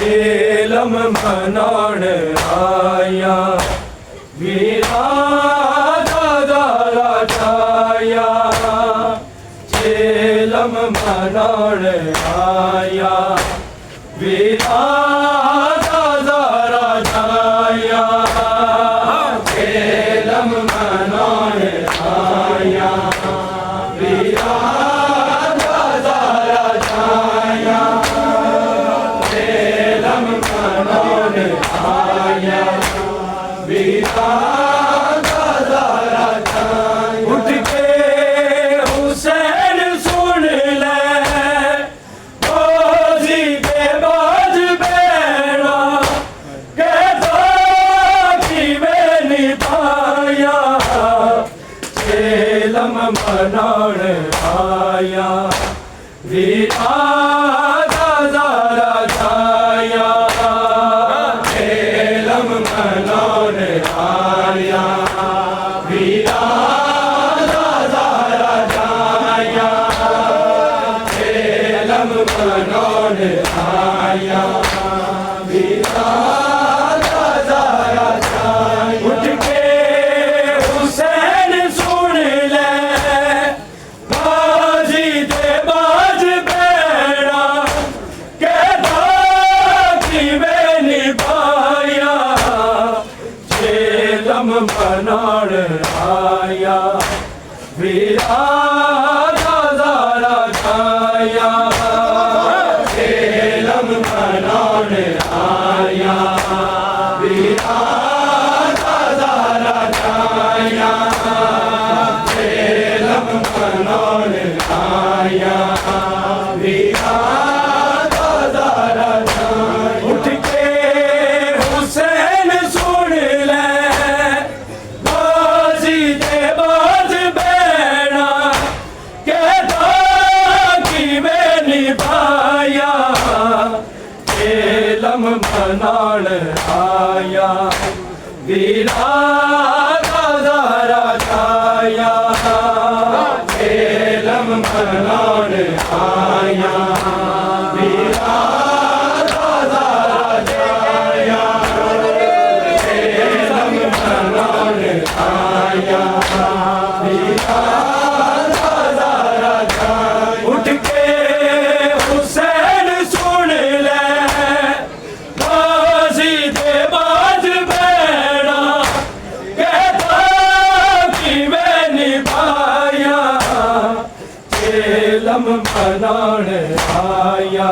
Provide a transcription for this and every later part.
झेलम मनाण आया वीरा दादा राजाया झेलम मनाण आया वीरा दादा राजाया झेलम मनाण आया वीरा दादा राजाया झेलम मनाण आया वीरा दादा राजाया उठ के हुसैन सुन ले बाजी के बाज बेड़ा के की मैंने पाया झेलम मनाण आया वीरा दादा राजाया झेलम मनाण आया वीरा दादा राजाया झेलम मनाण आया वीरा दादा राजाया उठ के हुसैन सुन ले बाजी दे बाज बेड़ा के की मैंने पाया झेलम मनाण आया वीरा दादा राजाया झेलम मनाण आया वीरा दादा राजाया झेलम मनाण आया वीरा दादा राजाया उठ के हुसैन सुन ले बाजी दे बाज बेड़ा के की मैंने पाया झेलम मनाण आया वीरा दादा राजाया झेलम मनाण आया वीरा दादा राजाया झेलम मनाण आया वीरा दादा राजाया उठ के हुसैन सुन ले बाजी दे बाज बेड़ा के की मैंने पाया झेलम मनाण आया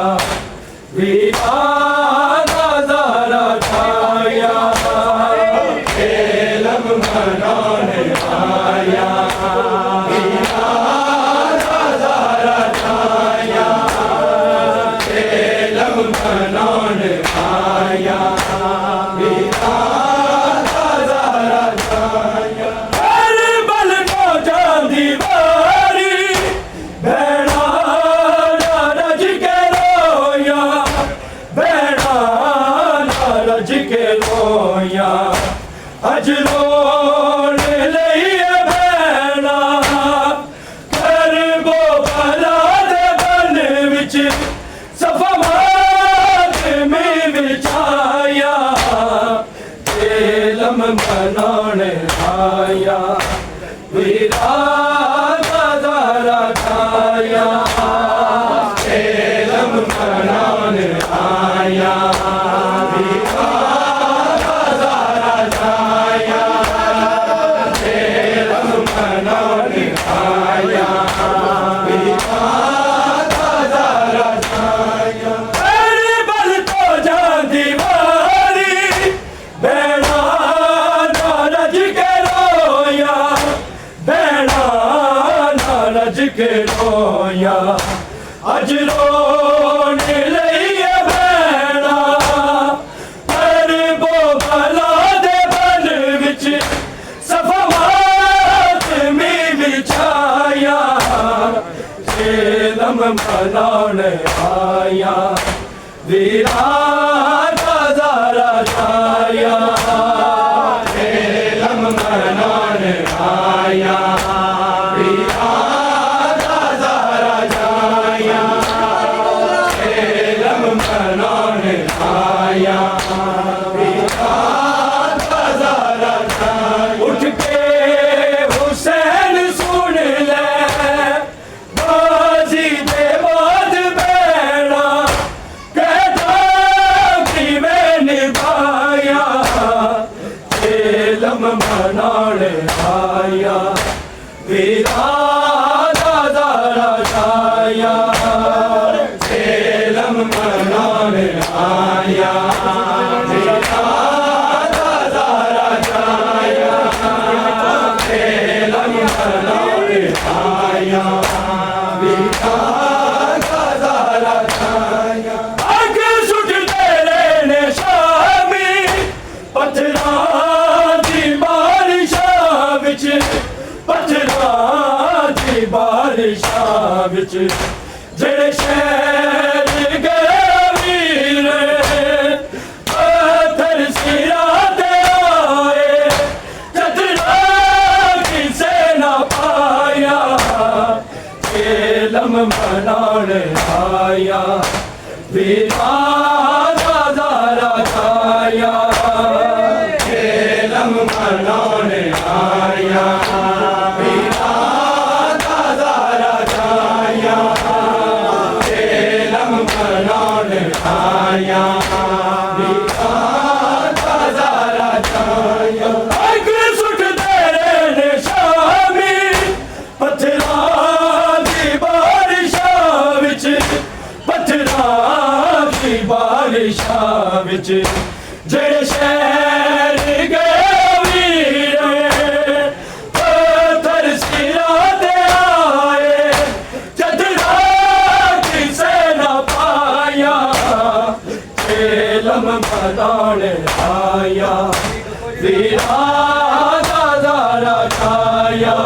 वीरा दादा राजाया झेलम मनाण आया वीरा दादा राजाया झेलम मनाण आया वीरा दादा राजाया करबल को जांदी वारी बेड़ा रज के रोया बेड़ा रज के रोया अज रोन लइए बेड़ा करबो भला दे बन विच सफा मातमी विछाया झेलम मनाण आया वीरा दादा राजाया झेलम मनाण आया वीरा दादा राजाया झेलम मनाण आया वीरा दादा राजाया करबल तो जांदी वारी बेड़ा रज के रोया बेड़ा रज के रोया अज रोन लइए बेड़ा करबो भला दे बन विच सफा मातमी विछाया झेलम मनाण आया वीरा दादा राजाया झेलम मनाण आया वीरा दादा राजाया झेलम मनाण आया आया उठ के हुसैन सुन ले बाजी दे बाद बैना कहता कि मैं निभाया इल्म मनाने आया वीरा दादा छाया इल्म मनाने आया जेड़े शहर गए वीर पत्थर सिरा ते आए चतरा किसे ना पाया इल्म मनाने आया वीरा दादा छाया इल्म मनाने आया जेड़े शहर गए वीर पत्थर सिरा ते आए चतरा किसे ना पाया इल्म मनाने आया वीरा दादा छाया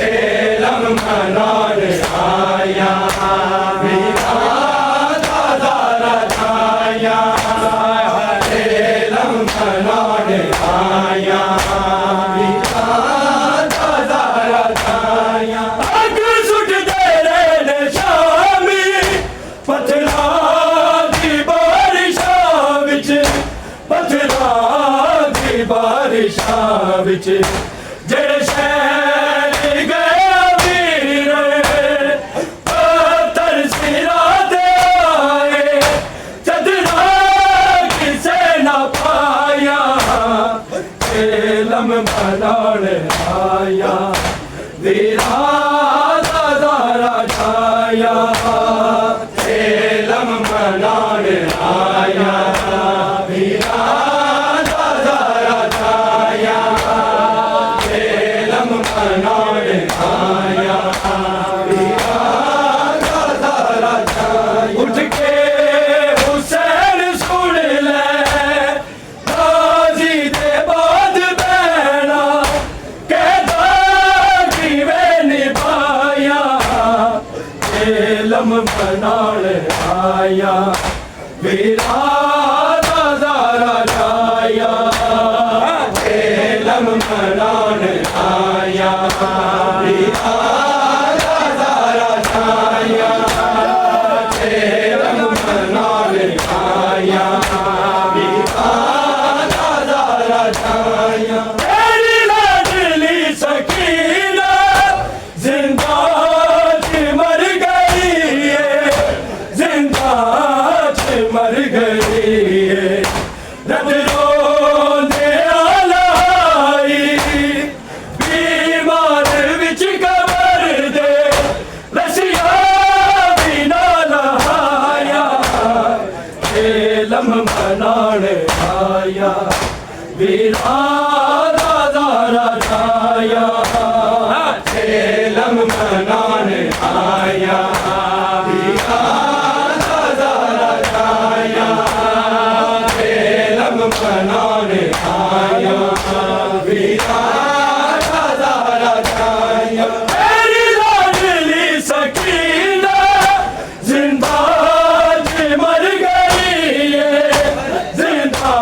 इल्म मनाने आया वीरा दादा छाया इल्म मनाने आया वीरा दादा छाया अग सुट दे रहे शामी पत्थरा बारिशां विच जेड़े शहर गए वीर पत्थर सिरा ते आए चदरा किसे ना पाया इल्म मनाने आया वीरा दादा छाया इल्म मनाने आया वीरा उठ के हुसैन सुन ले बाजी दे बाद बैना कहता कि मैं निभाया इल्म मनाने आया वीरा दादा छाया इल्म मनाने आया वीरा दादा छाया इल्म मनाने आया वीरा दादा छाया तेरी लाडली सकीना जिंदा मर गई है जिंदा मर गई है रब रोंदे आलाई बीमार विच कबर दे रसिया भी ना लहाया इल्म मनाने आया वीरा दादा छाया इल्म मनाने आया वीरा दादा छाया इल्म मनाने आया वीरा दादा छाया तेरी लाडली सकीना जिंदा मर गई है जिंदा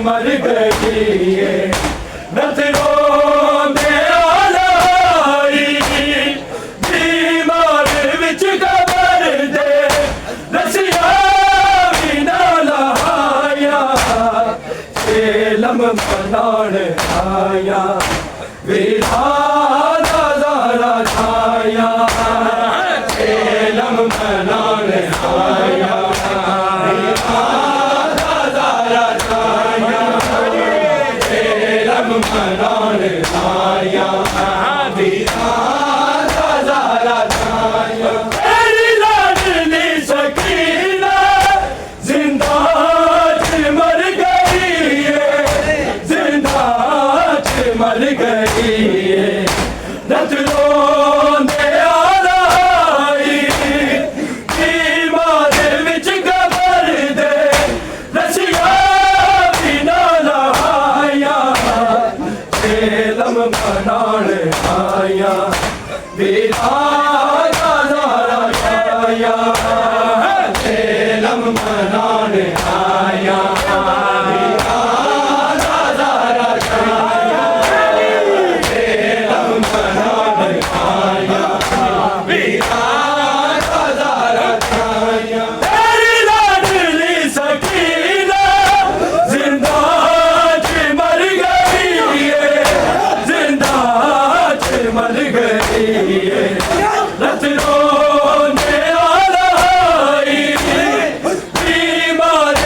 मर गई झेलम मनाण आया विधाता ज़ारा छाया झेलम मनाण आया विधाता ज़ारा छाया झेलम मनाण आया विधाता ज़ारा छाया तेरी लाडली सकीना जिंदा मर गई है जिंदा मर गई है रत रोंदे आलाई बीमार विच कबर दे रसिया भी ना लहाया झेलम मनाण आया विधाता ज़ारा छाया झेलम मनाण आया मर गई है रत रोने आलाई बीमार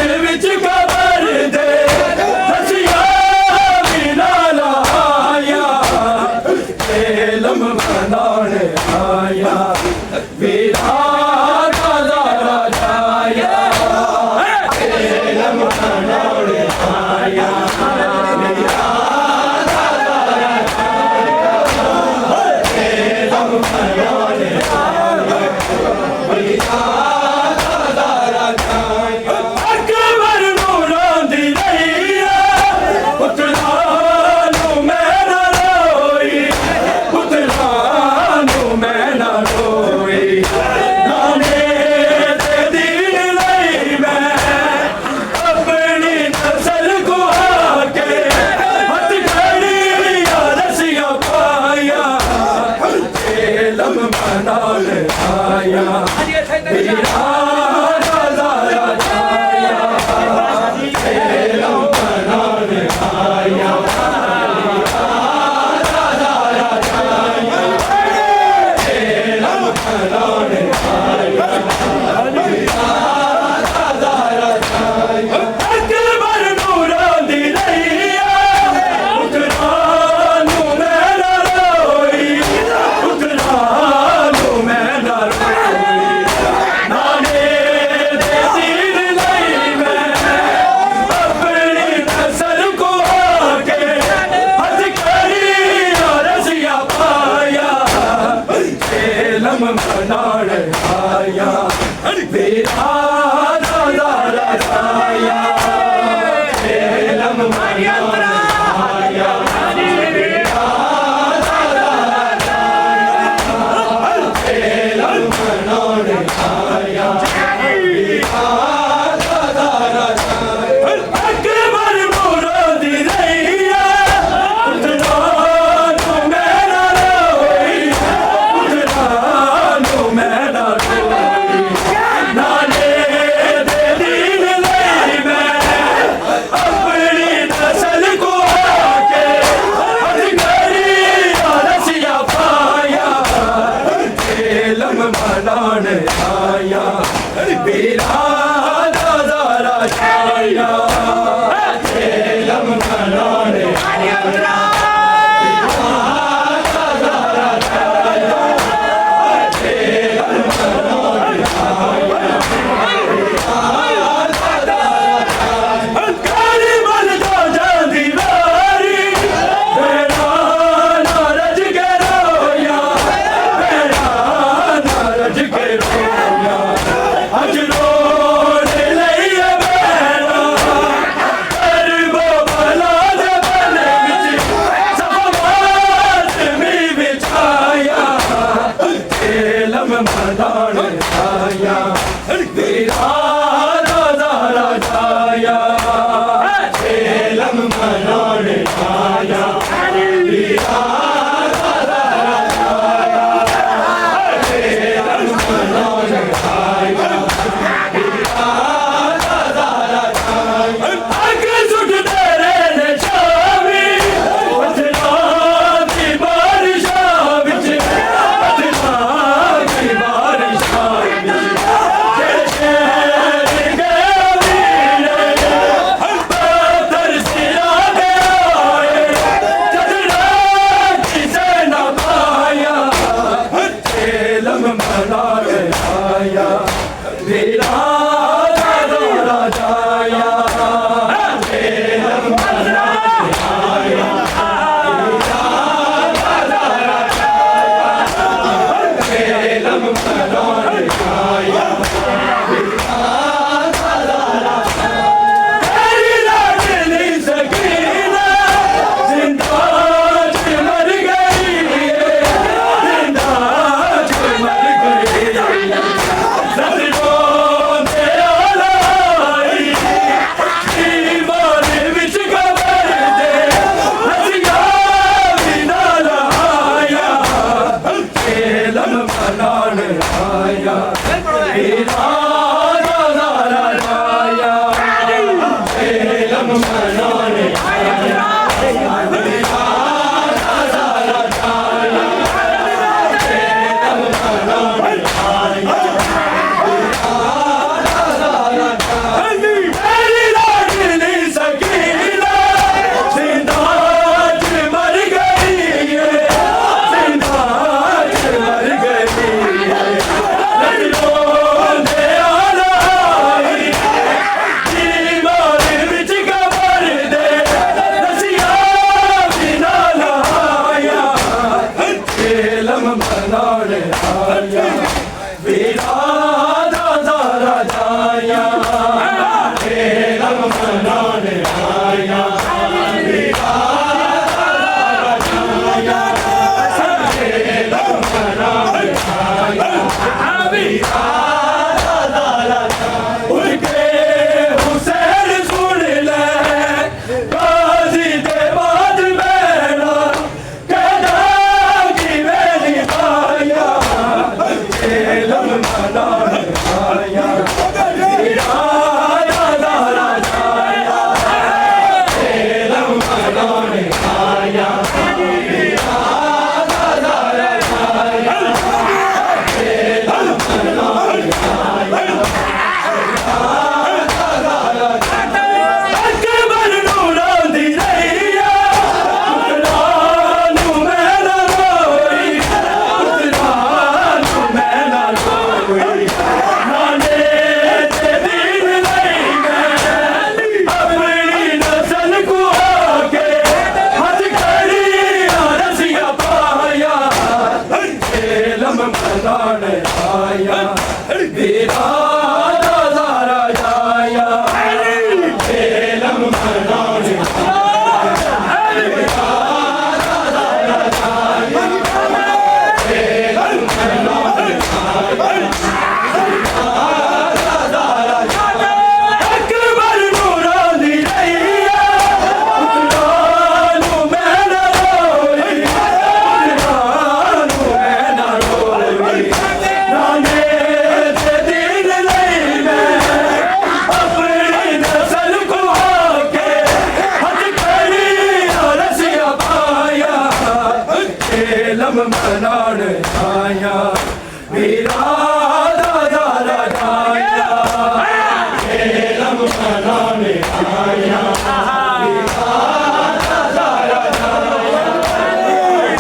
खेलम मनाने आया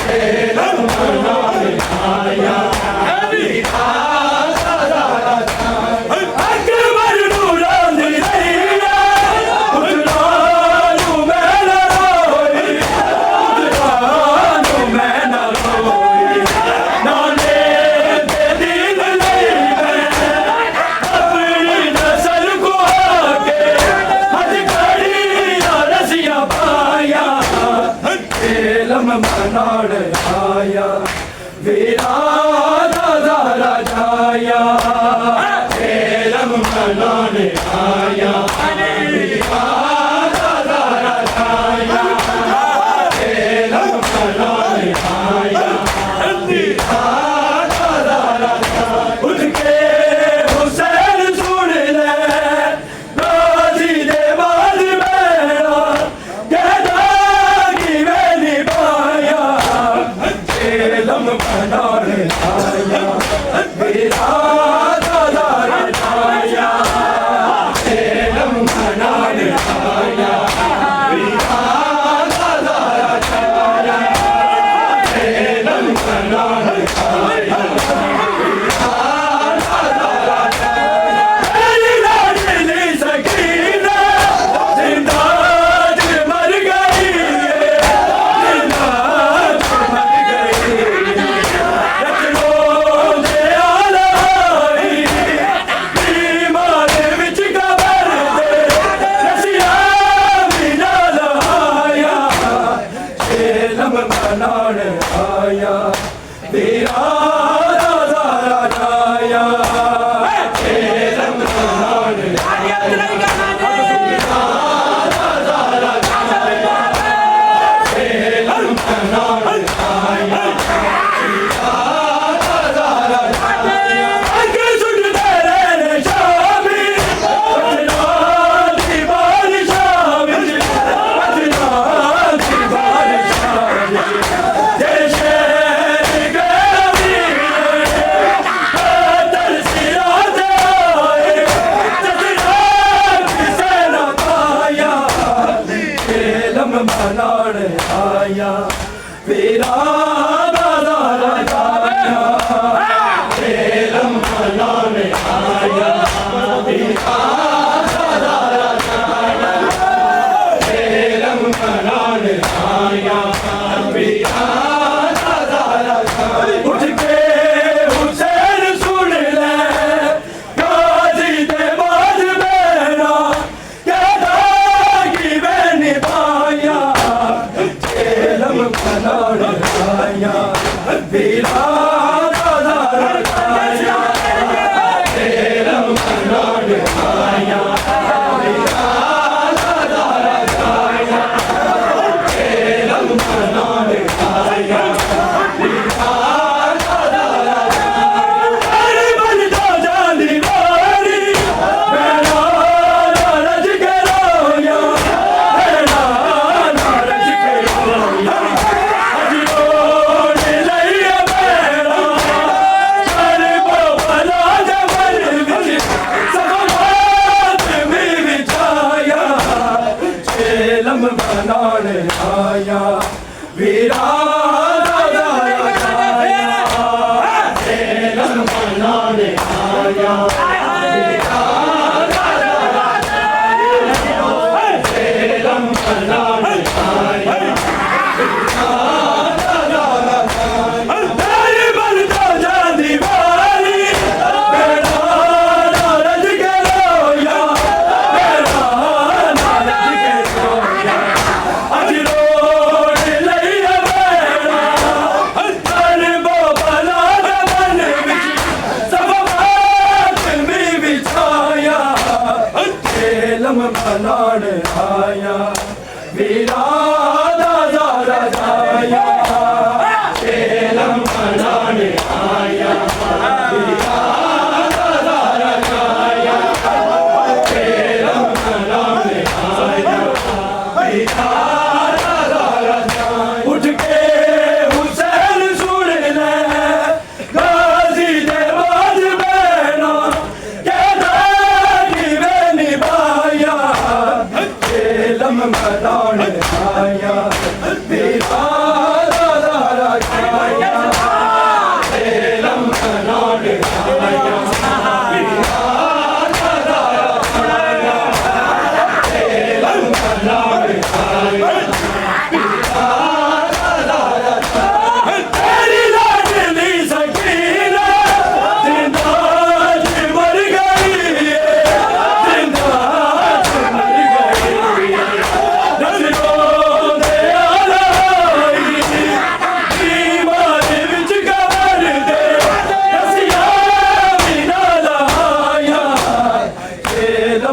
खेलम मनाने आया अकबर नूरान दी रैया उतरानू मैं न रोई उतरानू मैं न रोई नाने दे दिल नहीं मैं अपनी नस्ल को आके हथकड़ियां रस्सियां पाया खेलम मनाने आया वीरा दादा राजाया खेलम मनाने आया वीरा दादा राजाया खेलम मनाने आया वीरा दादा राजाया उठ के हुसैन सुन ले गाजी दे बाद मेरा कहता कि मैं निभाया खेलम मनाने आया वीरा दादा राजाया खेलम मनाने आया वीरा दादा राजाया खेलम मनाने आया वीरा दादा राजाया मेरी लाडली सकीना जिंदा मर गई जिंदा मर गई रचनों दे आलाई बीमार विच कबर दे रसिया भी नाल आया खेलम मनाने आया वीरा दादा राजाया खेलम मनाने आया खेलम मनाने आया अगे सुनते रहने शामी अजनादी बारिशां विच अजनादी बारिशां विच तेरे शहर गए तरसिया दे आए जसरा किसे न पाया खेलम मनाने आया वीरा दादा राजाया खेलम मनाने आया वीरा दादा राजाया खेलम मनाने आया वीरा दादा राजाया उठ के हुसैन सुन ले गाजी दे बाद मेरा कहता कि मैं निभाया खेलम मनाने आया वीरा दादा राजाया खेलम मनाने आया वीरा दादा राजाया खेलम मनाने आया वीरा दादा राजाया अरे बलदा जानी वारी मेरा नारज के रोया मेरा नारज के रोया अजरोड़ लइया मेरा अरे बाबला जबल विच सफात में बिछाया खेलम मनाने आया वीरा दादा राजाया खेलम मनाने आया वीरा दादा राजाया खेलम मनाने आया वीरा दादा राजाया तेरी बलदा जानी वाली मेरा नारज के रोया मेरा नारज के रोया अजरोड़ लइया मेरा अरे बाबला जबल विच सफात में बिछाया खेलम मनाने आया वीरा दादा राजाया खेलम मनाने आया वीरा दादा राजाया खेलम मनाने आया वीरा दादा राजाया उठ के हुसैन सुन ले गाजी दे बाद मेरा कहता कि मैं निभाया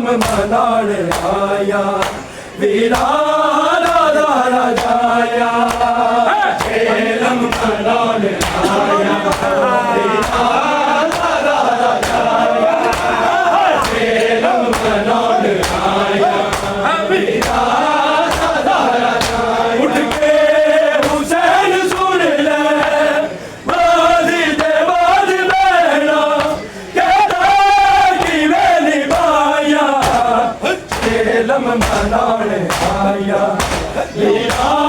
झेलम मनाण आया वीरा दादा राजाया झेलम मनाण आया वीरा दादा राजाया झेलम मनाण आया वीरा दादा राजाया उठ के हुसैन सुन ले बाजी दे बाज बैना कहता कि वे निभाया झेलम मनाण आया वीरा